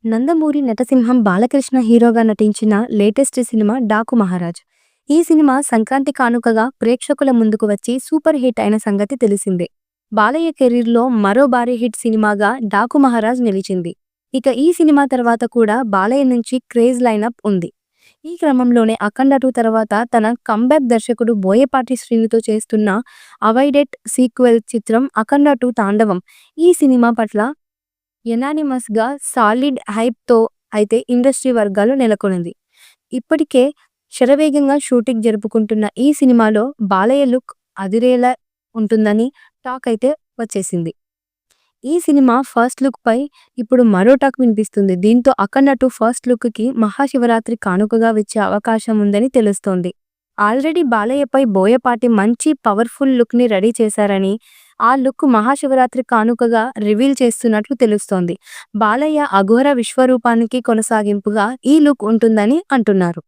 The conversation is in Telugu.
నందమూరి నటసింహం బాలకృష్ణ హీరోగా నటించిన లేటెస్ట్ సినిమా డాకు మహారాజ్. ఈ సినిమా సంక్రాంతి కానుకగా ప్రేక్షకుల ముందుకు వచ్చి సూపర్ హిట్ అయిన సంగతి తెలిసిందే. బాలయ్య కెరీర్లో మరో భారీ హిట్ సినిమాగా డాకు మహారాజ్ నిలిచింది. ఇక ఈ సినిమా తర్వాత కూడా బాలయ్య నుంచి క్రేజ్ లైనప్ ఉంది. ఈ క్రమంలోనే అఖండ 2 తర్వాత తన కంబ్యాక్ దర్శకుడు బోయపాటి శ్రీనుతో చేస్తున్న అవైడెడ్ సీక్వెల్ చిత్రం అఖండ 2 తాండవం. ఈ సినిమా పట్ల యునానిమస్‌గా సాలిడ్ హైప్‌తో అయితే ఇండస్ట్రీ వర్గాలు నెలకొన్నది. ఇప్పటికే శరవేగంగా షూటింగ్ జరుపుకుంటున్న ఈ సినిమాలో బాలయ్య లుక్ అదిరేలా ఉంటుందని టాక్ అయితే వచ్చేసింది. ఈ సినిమా ఫస్ట్ లుక్‌పై ఇప్పుడు మరో టాక్ వినిపిస్తుంది. దీంతో అఖండ 2 ఫస్ట్ లుక్‌కి మహాశివరాత్రి కానుకగా వచ్చే అవకాశం ఉందని తెలుస్తోంది. ఆల్రెడీ బాలయ్యపై బోయపాటి మంచి పవర్‌ఫుల్ లుక్‌ని రెడీ చేశారని, ఆ లుక్ మహాశివరాత్రి కానుకగా రివీల్ చేస్తున్నట్లు తెలుస్తోంది. బాలయ్య అఘోర విశ్వరూపానికి కొనసాగింపుగా ఈ లుక్ ఉంటుందని అంటున్నారు.